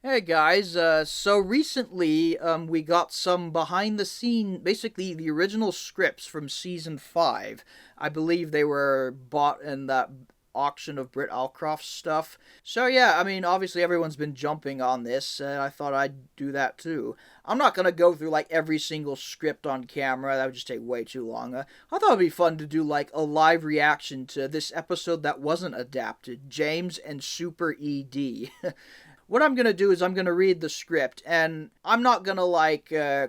Hey guys, so recently we got some behind the scene, basically the original scripts from season 5. I believe they were bought in that auction of Britt Allcroft's stuff. So yeah, I mean, obviously everyone's been jumping on this, and I thought I'd do that too. I'm not gonna go through like every single script on camera, that would just take way too long. I thought it'd be fun to do like a live reaction to this episode that wasn't adapted, James and Super ED. What I'm gonna do is I'm gonna read the script, and I'm not gonna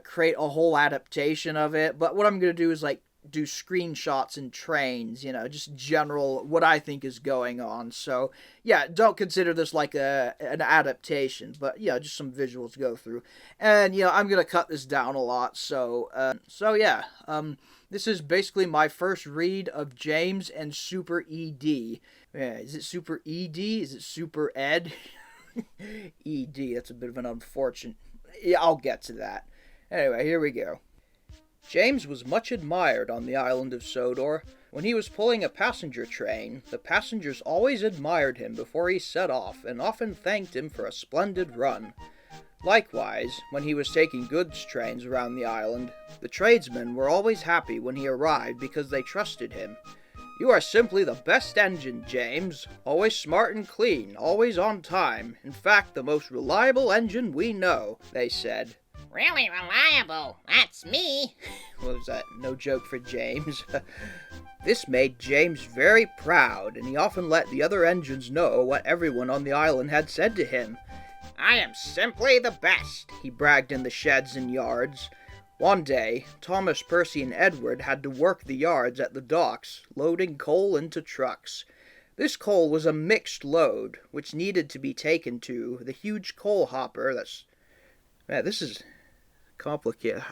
create a whole adaptation of it. But what I'm gonna do is like do screenshots and trains, just general what I think is going on. So yeah, don't consider this like an adaptation, but yeah, just some visuals to go through. And I'm gonna cut this down a lot. So yeah, this is basically my first read of James and Super ED. Yeah, is it Super ED? Is it Super Ed? ED, that's a bit of an unfortunate. Yeah, I'll get to that. Anyway, here we go. James was much admired on the island of Sodor. When he was pulling a passenger train, the passengers always admired him before he set off and often thanked him for a splendid run. Likewise, when he was taking goods trains around the island, the tradesmen were always happy when he arrived because they trusted him. "You are simply the best engine, James. Always smart and clean, always on time. In fact, the most reliable engine we know," they said. Really reliable. That's me. What was that? No joke for James. This made James very proud, and he often let the other engines know what everyone on the island had said to him. I am simply the best, he bragged in the sheds and yards. One day, Thomas, Percy, and Edward had to work the yards at the docks, loading coal into trucks. This coal was a mixed load, which needed to be taken to the huge coal hopper this is complicated.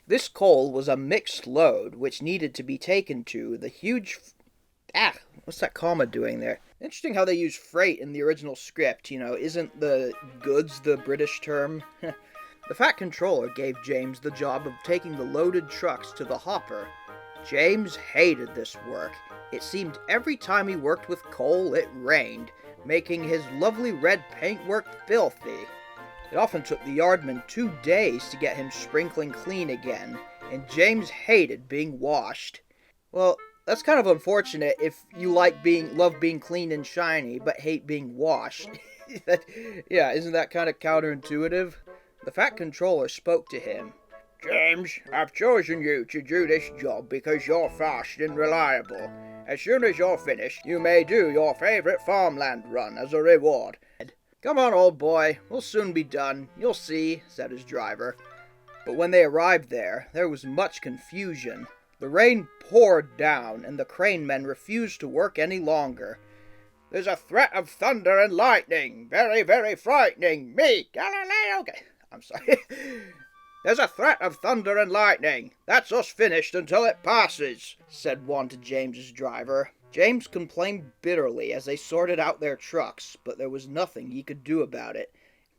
This coal was a mixed load, which needed to be taken to the huge... what's that comma doing there? Interesting how they use freight in the original script, isn't the goods the British term? The Fat Controller gave James the job of taking the loaded trucks to the hopper. James hated this work. It seemed every time he worked with coal, it rained, making his lovely red paintwork filthy. It often took the yardmen 2 days to get him sprinkling clean again, and James hated being washed. Well, that's kind of unfortunate if you love being clean and shiny, but hate being washed. Isn't that kind of counterintuitive? The Fat Controller spoke to him. "James, I've chosen you to do this job because you're fast and reliable. As soon as you're finished, you may do your favorite farmland run as a reward." "Come on, old boy, we'll soon be done, you'll see," said his driver. But when they arrived there was much confusion. The rain poured down, and the crane men refused to work any longer. "There's a threat of thunder and lightning, very, very frightening. Me, Galileo..." I'm sorry. "There's a threat of thunder and lightning. That's us finished until it passes," said one to James's driver. James complained bitterly as they sorted out their trucks, but there was nothing he could do about it.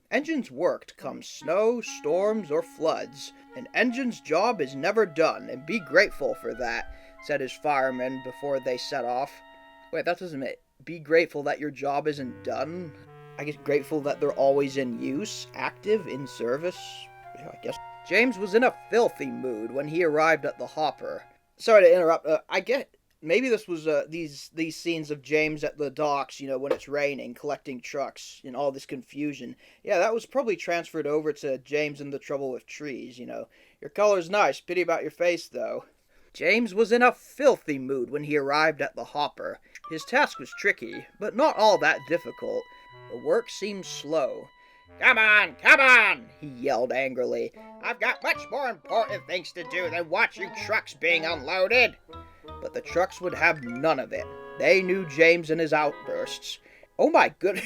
Engines worked come snow, storms, or floods. An engine's job is never done, and be grateful for that, said his fireman before they set off. Wait, that doesn't make... Be grateful that your job isn't done? I guess grateful that they're always in use, active, in service. Yeah, I guess. James was in a filthy mood when he arrived at the hopper. Sorry to interrupt. I get maybe this was these scenes of James at the docks, when it's raining, collecting trucks, and all this confusion. Yeah, that was probably transferred over to James in The Trouble with Trees. Your color's nice. Pity about your face, though. James was in a filthy mood when he arrived at the hopper. His task was tricky, but not all that difficult. The work seemed slow. Come on, he yelled angrily. "I've got much more important things to do than watching trucks being unloaded." But the trucks would have none of it. They knew James and his outbursts. Oh my goodness,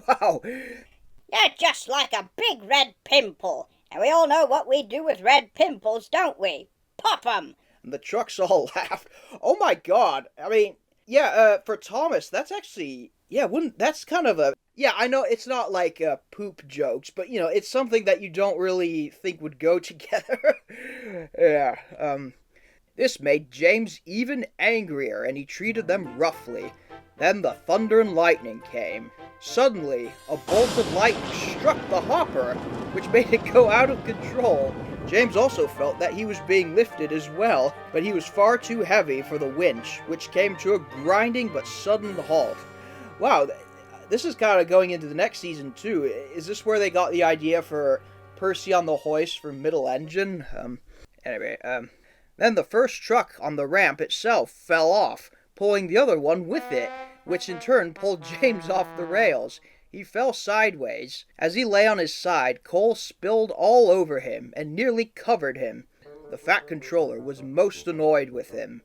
wow. "You're just like a big red pimple, and we all know what we do with red pimples, don't we? Pop 'em!" And the trucks all laughed. Oh my god, I mean, for Thomas, that's actually, that's kind of a... Yeah, I know it's not like poop jokes, but, it's something that you don't really think would go together. This made James even angrier, and he treated them roughly. Then the thunder and lightning came. Suddenly, a bolt of light struck the hopper, which made it go out of control. James also felt that he was being lifted as well, but he was far too heavy for the winch, which came to a grinding but sudden halt. Wow, this is kind of going into the next season too. Is this where they got the idea for Percy on the hoist for middle engine? Then the first truck on the ramp itself fell off, pulling the other one with it, which in turn pulled James off the rails. He fell sideways. As he lay on his side, coal spilled all over him and nearly covered him. The Fat Controller was most annoyed with him.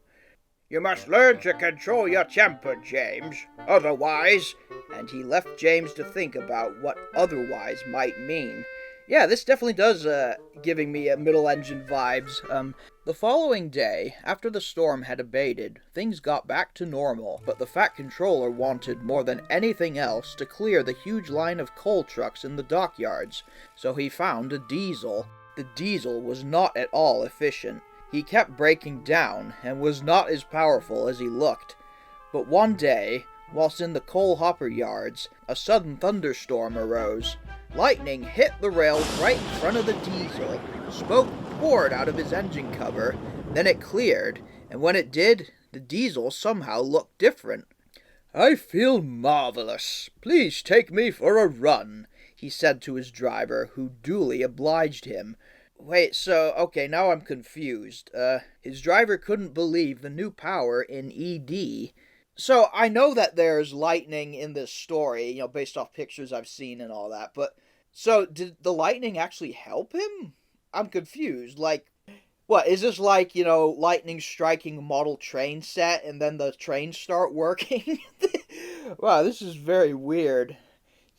"You must learn to control your temper, James. Otherwise..." And he left James to think about what otherwise might mean. Yeah, this definitely does giving me middle engine vibes. The following day, after the storm had abated, things got back to normal, but the Fat Controller wanted more than anything else to clear the huge line of coal trucks in the dockyards, so he found a diesel. The diesel was not at all efficient. He kept breaking down and was not as powerful as he looked. But one day, whilst in the coal hopper yards, a sudden thunderstorm arose. Lightning hit the rails right in front of the diesel. Smoke poured out of his engine cover. Then it cleared, and when it did, the diesel somehow looked different. "I feel marvelous. Please take me for a run," he said to his driver, who duly obliged him. Wait, so, okay, now I'm confused. His driver couldn't believe the new power in ED. So, I know that there's lightning in this story, based off pictures I've seen and all that, but, so, did the lightning actually help him? I'm confused, what, is this like, lightning striking a model train set and then the trains start working? Wow, this is very weird.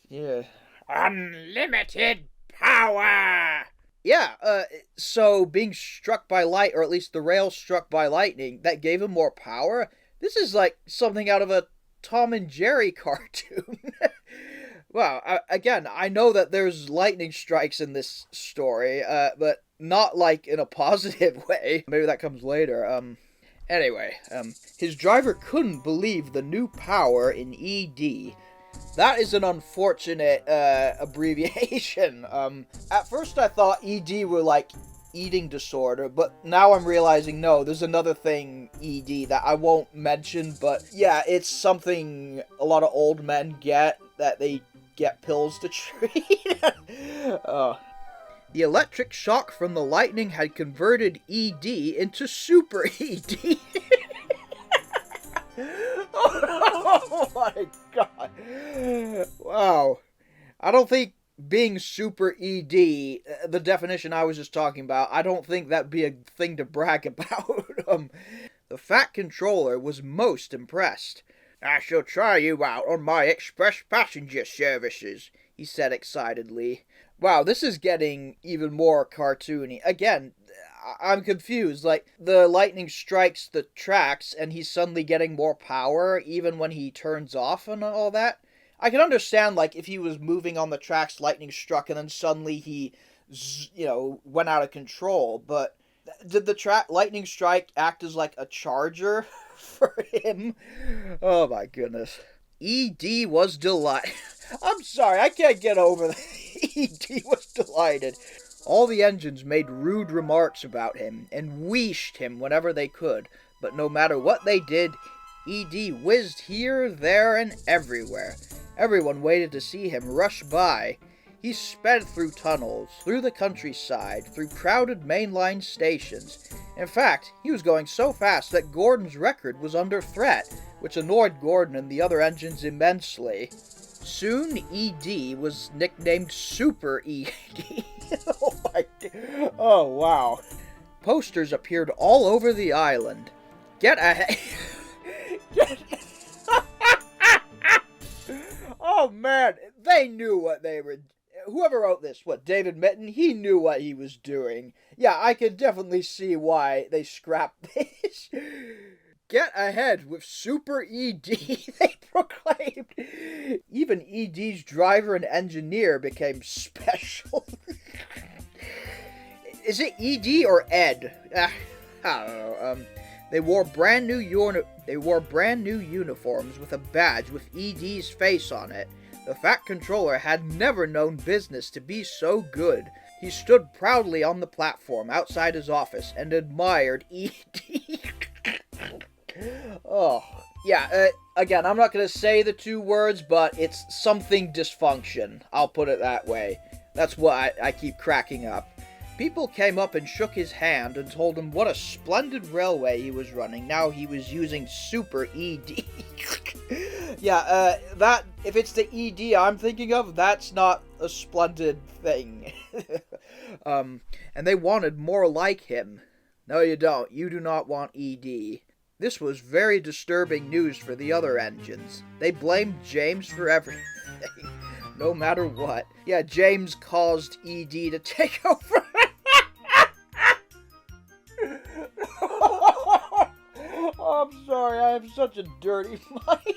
Yeah. Unlimited power! Yeah, so being struck by light, or at least the rail struck by lightning, that gave him more power? This is like something out of a Tom and Jerry cartoon. Wow, again, I know that there's lightning strikes in this story, but not like in a positive way. Maybe that comes later. Anyway, his driver couldn't believe the new power in ED. That is an unfortunate abbreviation. At first I thought ED were like eating disorder, but now I'm realizing no, there's another thing, ED, that I won't mention, but yeah, it's something a lot of old men get, that they get pills to treat. The electric shock from the lightning had converted ED into Super ED. Oh my god. Wow. I don't think being Super ED, the definition I was just talking about, I don't think that'd be a thing to brag about. The Fat Controller was most impressed. "I shall try you out on my express passenger services," he said excitedly. Wow, this is getting even more cartoony. Again, I'm confused. Like, the lightning strikes the tracks and he's suddenly getting more power even when he turns off and all that. I can understand, like, if he was moving on the tracks, lightning struck, and then suddenly he, went out of control. But did the lightning strike act as, like, a charger for him? Oh, my goodness. ED was delighted. I'm sorry, I can't get over that. ED was delighted. All the engines made rude remarks about him, and wheeshed him whenever they could, but no matter what they did, ED whizzed here, there, and everywhere. Everyone waited to see him rush by. He sped through tunnels, through the countryside, through crowded mainline stations. In fact, he was going so fast that Gordon's record was under threat, which annoyed Gordon and the other engines immensely. Soon, ED was nicknamed Super ED. Oh, wow. Posters appeared all over the island. Get ahead. Oh, man. They knew what they were... Whoever wrote this, David Mitten? He knew what he was doing. Yeah, I could definitely see why they scrapped this. Get ahead with Super ED, they proclaimed. Even ED's driver and engineer became special. Is it ED or Ed? I don't know. They wore brand new uniforms with a badge with ED's face on it. The Fat Controller had never known business to be so good. He stood proudly on the platform outside his office and admired ED. Oh, yeah, again, I'm not going to say the two words, but it's something dysfunction. I'll put it that way. That's why I keep cracking up. People came up and shook his hand and told him what a splendid railway he was running now he was using Super ED. Yeah, that, if it's the ED I'm thinking of, that's not a splendid thing. And they wanted more like him. No, you don't. You do not want ED. This was very disturbing news for the other engines. They blamed James for everything. No matter what. Yeah, James caused ED to take over. Oh, I'm sorry, I have such a dirty mind.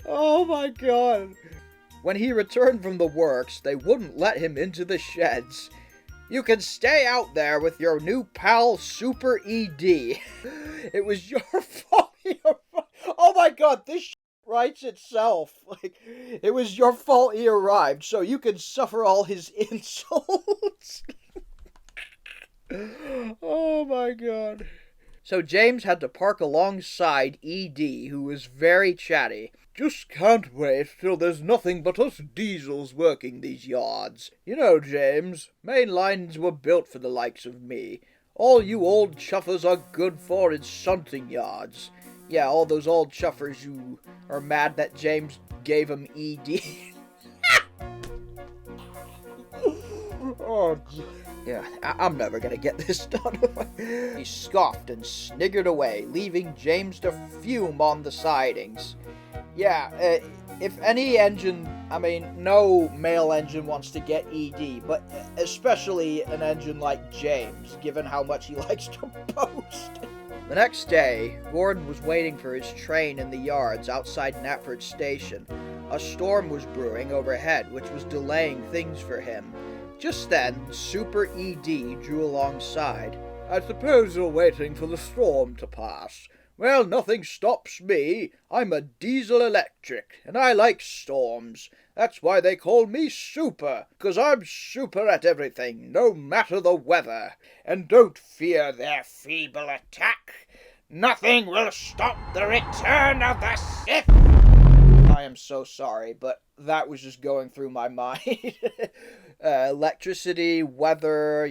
Oh my god. When he returned from the works, they wouldn't let him into the sheds. You can stay out there with your new pal, Super ED. It was your fault. Oh my god, this writes itself. Like, it was your fault he arrived, so you can suffer all his insults. Oh my god. So James had to park alongside ED, who was very chatty. Just can't wait till there's nothing but us diesels working these yards. You know, James, main lines were built for the likes of me. All you old chuffers are good for is shunting yards. Yeah, all those old chuffers who are mad that James gave him ED. Oh, yeah, I'm never gonna get this done. He scoffed and sniggered away, leaving James to fume on the sidings. Yeah, if any engine, I mean, no male engine wants to get ED, but especially an engine like James, given how much he likes to boast. The next day, Gordon was waiting for his train in the yards outside Knapford Station. A storm was brewing overhead, which was delaying things for him. Just then, Super ED drew alongside. I suppose you're waiting for the storm to pass. Well, nothing stops me. I'm a diesel electric, and I like storms. That's why they call me Super, 'cause I'm super at everything, no matter the weather. And don't fear their feeble attack. Nothing will stop the return of the Sith. I am so sorry, but that was just going through my mind. Electricity, weather,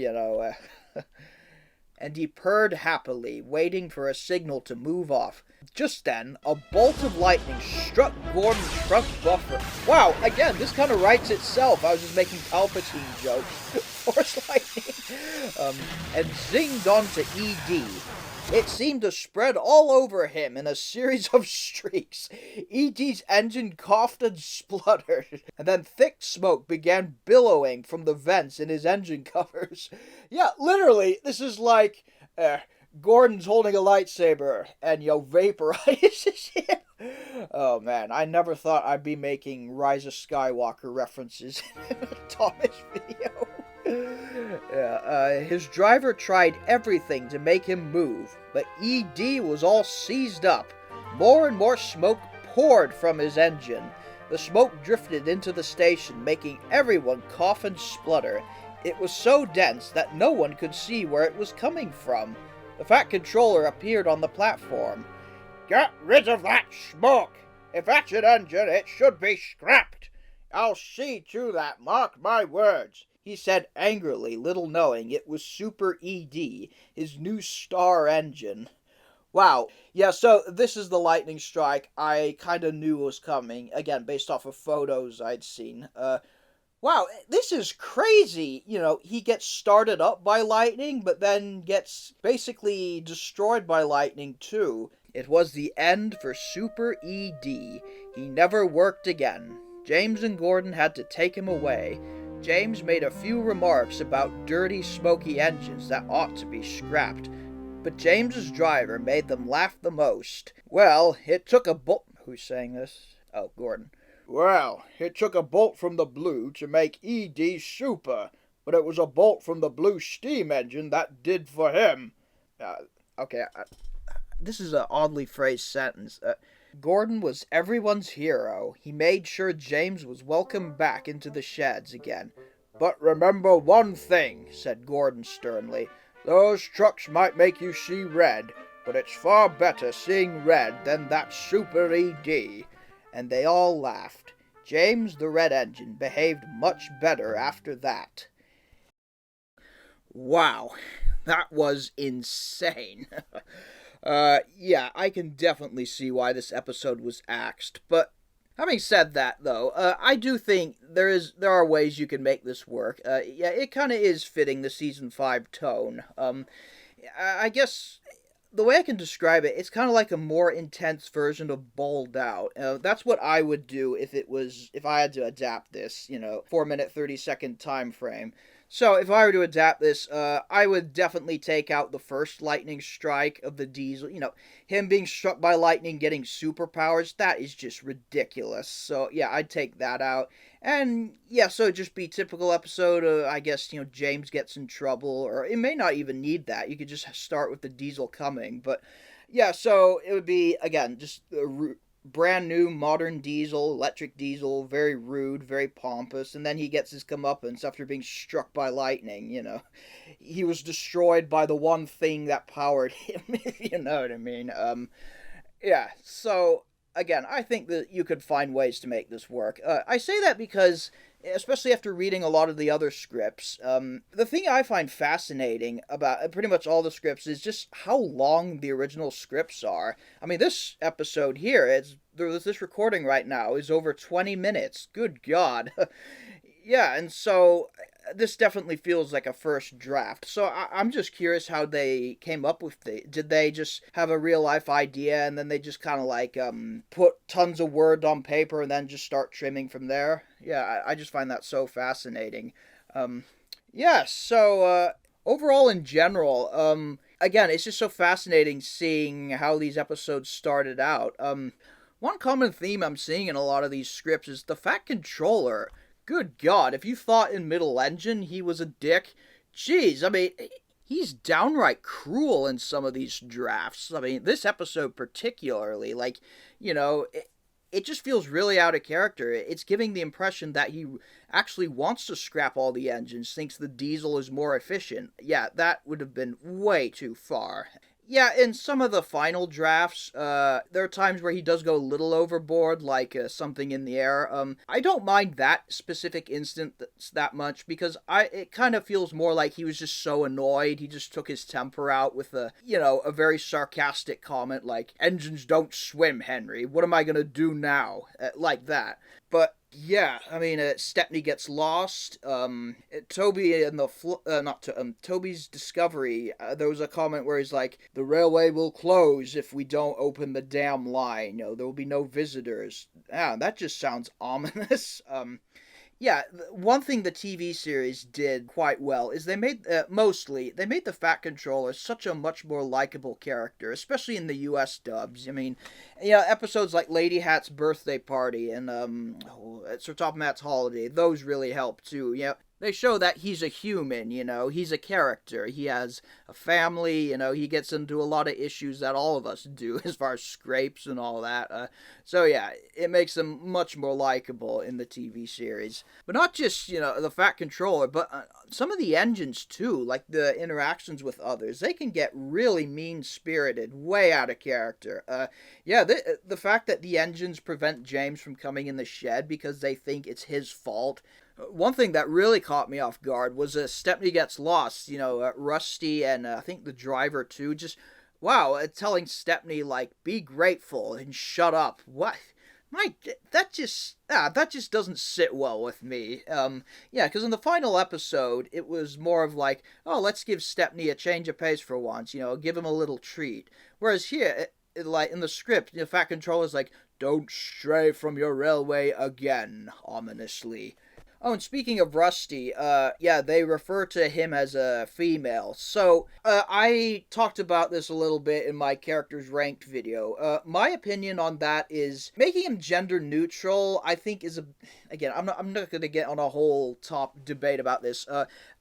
and he purred happily, waiting for a signal to move off. Just then, a bolt of lightning struck Gordon's front buffer. Wow, again, this kind of writes itself. I was just making Palpatine jokes. Force lightning. And zinged onto ED. It seemed to spread all over him in a series of streaks. ED's engine coughed and spluttered, and then thick smoke began billowing from the vents in his engine covers. Yeah, literally, this is like Gordon's holding a lightsaber and vaporizes him. Oh man, I never thought I'd be making Rise of Skywalker references in a Thomas video. Yeah, his driver tried everything to make him move, but ED was all seized up. More and more smoke poured from his engine. The smoke drifted into the station, making everyone cough and splutter. It was so dense that no one could see where it was coming from. The Fat Controller appeared on the platform. Get rid of that smoke! If that's an engine, it should be scrapped. I'll see to that, mark my words, he said angrily, little knowing it was Super ED, his new star engine. Wow. Yeah, so this is the lightning strike I kind of knew was coming, again, based off of photos I'd seen. Wow, this is crazy. He gets started up by lightning, but then gets basically destroyed by lightning too. It was the end for Super ED. He never worked again. James and Gordon had to take him away. James made a few remarks about dirty, smoky engines that ought to be scrapped, but James's driver made them laugh the most. Well, it took a bolt... Who's saying this? Oh, Gordon. Well, it took a bolt from the blue to make ED super, but it was a bolt from the blue steam engine that did for him. Uh, okay, this is an oddly phrased sentence. Gordon was everyone's hero. He made sure James was welcome back into the sheds again. But remember one thing, said Gordon sternly. Those trucks might make you see red, but it's far better seeing red than that super ED. And they all laughed. James, the red engine, behaved much better after that. Wow, that was insane. Yeah, I can definitely see why this episode was axed, but having said that, though, I do think there are ways you can make this work. Yeah, it kind of is fitting the season 5 tone. I guess the way I can describe it, it's kind of like a more intense version of Balled Out. That's what I would do if I had to adapt this, 4-minute 30-second time frame. So if I were to adapt this, I would definitely take out the first lightning strike of the Diesel. Him being struck by lightning, getting superpowers, that is just ridiculous. So yeah, I'd take that out. And yeah, so it'd just be typical episode of, I guess, James gets in trouble, or it may not even need that. You could just start with the Diesel coming. But yeah, so it would be, again, just a brand new modern Diesel, electric Diesel, very rude, very pompous, and then he gets his comeuppance after being struck by lightning. He was destroyed by the one thing that powered him, if you know what I mean. Yeah, so again, I think that you could find ways to make this work. I say that because, especially after reading a lot of the other scripts, the thing I find fascinating about pretty much all the scripts is just how long the original scripts are. I mean, this episode here, this recording right now is over 20 minutes. Good God. Yeah, and so this definitely feels like a first draft. So I'm just curious how they came up with it. Did they just have a real life idea and then they just kind of like put tons of word on paper and then just start trimming from there? Yeah, I just find that so fascinating. Yeah, so overall in general, again, it's just so fascinating seeing how these episodes started out. One common theme I'm seeing in a lot of these scripts is the Fat Controller. Good God, if you thought in Middle Engine he was a dick, jeez, I mean, he's downright cruel in some of these drafts. I mean, this episode particularly, like, it just feels really out of character. It's giving the impression that he actually wants to scrap all the engines, thinks the Diesel is more efficient. Yeah, that would have been way too far. Yeah, in some of the final drafts, there are times where he does go a little overboard, like something in the air. I don't mind that specific instance that much because it kind of feels more like he was just so annoyed. He just took his temper out with a very sarcastic comment like, "Engines don't swim, Henry. What am I gonna do now?" Like that. But yeah, I mean, Stepney gets lost. Toby and Toby's discovery. There was a comment where he's like, "The railway will close if we don't open the damn line. There will be no visitors." Yeah, that just sounds ominous. Yeah, one thing the TV series did quite well is they made the Fat Controller such a much more likable character, especially in the U.S. dubs. I mean, episodes like Lady Hat's birthday party and Sir Top Matt's holiday, those really help too. They show that he's a human, he's a character. He has a family, he gets into a lot of issues that all of us do as far as scrapes and all that. So yeah, it makes him much more likable in the TV series. But not just, the Fat Controller, but some of the engines too, like the interactions with others, they can get really mean-spirited, way out of character. The fact that the engines prevent James from coming in the shed because they think it's his fault. One thing that really caught me off guard was Stepney gets lost. Rusty and I think the driver too. Just wow, telling Stepney like be grateful and shut up. What? That just doesn't sit well with me. Because in the final episode, it was more of like, oh, let's give Stepney a change of pace for once. Give him a little treat. Whereas here, like in the script, the Fat Controller's like, don't stray from your railway again, ominously. Oh, and speaking of Rusty, yeah, they refer to him as a female. So, I talked about this a little bit in my characters ranked video. My opinion on that is making him gender neutral. I think is a, again, I'm not gonna get on a whole top debate about this.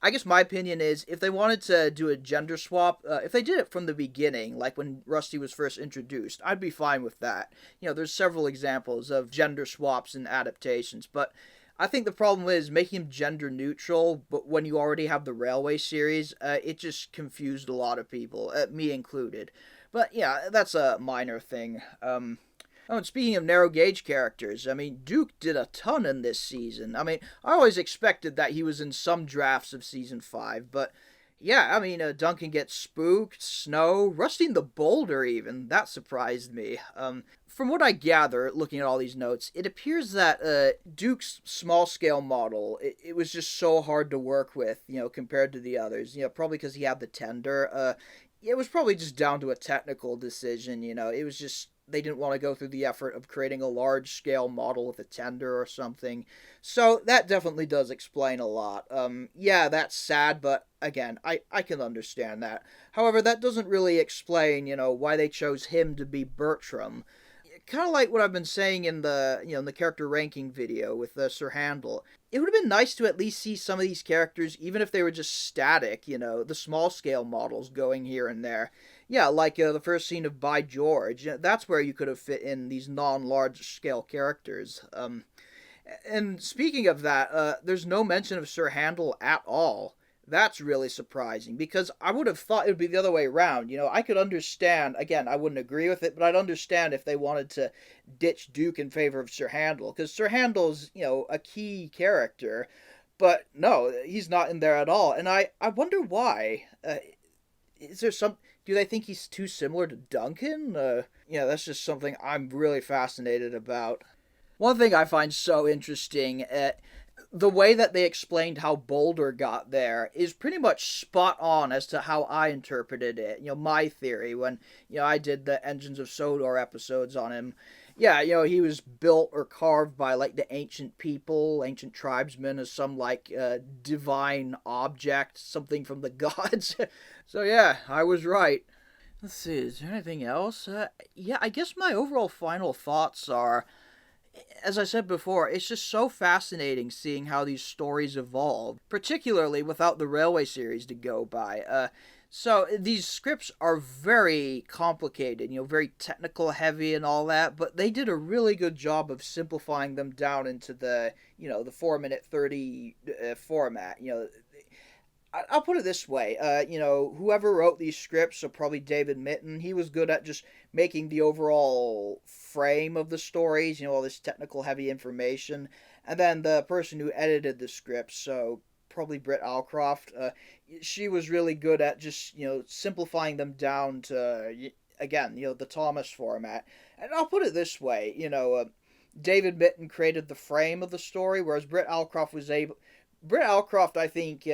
I guess my opinion is if they wanted to do a gender swap, if they did it from the beginning, like when Rusty was first introduced, I'd be fine with that. You know, there's several examples of gender swaps and adaptations, but I think the problem is making him gender neutral, but when you already have the Railway series, it just confused a lot of people, me included. But yeah, that's a minor thing. Oh, and speaking of narrow gauge characters, I mean, Duke did a ton in this season. I mean, I always expected that he was in some drafts of season 5, but yeah, I mean, Duncan gets spooked, Snow, rusting the boulder even. That surprised me. From what I gather, looking at all these notes, it appears that Duke's small scale model, it was just so hard to work with, you know, compared to the others. You know, probably because he had the tender. It was probably just down to a technical decision, you know. It was just they didn't want to go through the effort of creating a large scale model with a tender or something. So that definitely does explain a lot. Yeah, that's sad, but again, I can understand that. However, that doesn't really explain, you know, why they chose him to be Bertram. Kind of like what I've been saying in the, you know, in the character ranking video with Sir Handel. It would have been nice to at least see some of these characters, even if they were just static, you know, the small scale models going here and there. Yeah, like the first scene of By George. That's where you could have fit in these non-large scale characters. And speaking of that, there's no mention of Sir Handel at all. That's really surprising because I would have thought it would be the other way around. You know, I could understand, again, I wouldn't agree with it, but I'd understand if they wanted to ditch Duke in favor of Sir Handel because Sir Handel's, you know, a key character. But no, he's not in there at all. And I wonder why. Is there some. Do they think he's too similar to Duncan? Yeah, that's just something I'm really fascinated about. One thing I find so interesting, the way that they explained how Boulder got there is pretty much spot on as to how I interpreted it. You know, my theory when, you know, I did the Engines of Sodor episodes on him. Yeah, you know, he was built or carved by, like, the ancient people, ancient tribesmen, as some, like, divine object, something from the gods. So, yeah, I was right. Let's see, is there anything else? Yeah, I guess my overall final thoughts are, as I said before, it's just so fascinating seeing how these stories evolve, particularly without the Railway series to go by. So these scripts are very complicated, you know, very technical heavy and all that, but they did a really good job of simplifying them down into the, you know, the 4 minute 30 format. You know, I'll put it this way, you know, whoever wrote these scripts, so probably David Mitton, he was good at just making the overall frame of the stories, you know, all this technical heavy information. And then the person who edited the scripts, so probably Britt Alcroft, she was really good at just, you know, simplifying them down to, again, you know, the Thomas format. And I'll put it this way, you know, David Mitton created the frame of the story, whereas Britt Alcroft was able. Britt Alcroft, I think,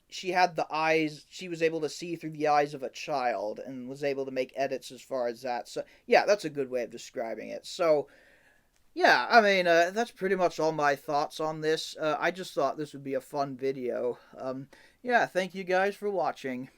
she had the eyes. She was able to see through the eyes of a child and was able to make edits as far as that. So, yeah, that's a good way of describing it. So, yeah, I mean, that's pretty much all my thoughts on this. I just thought this would be a fun video. Yeah, thank you guys for watching.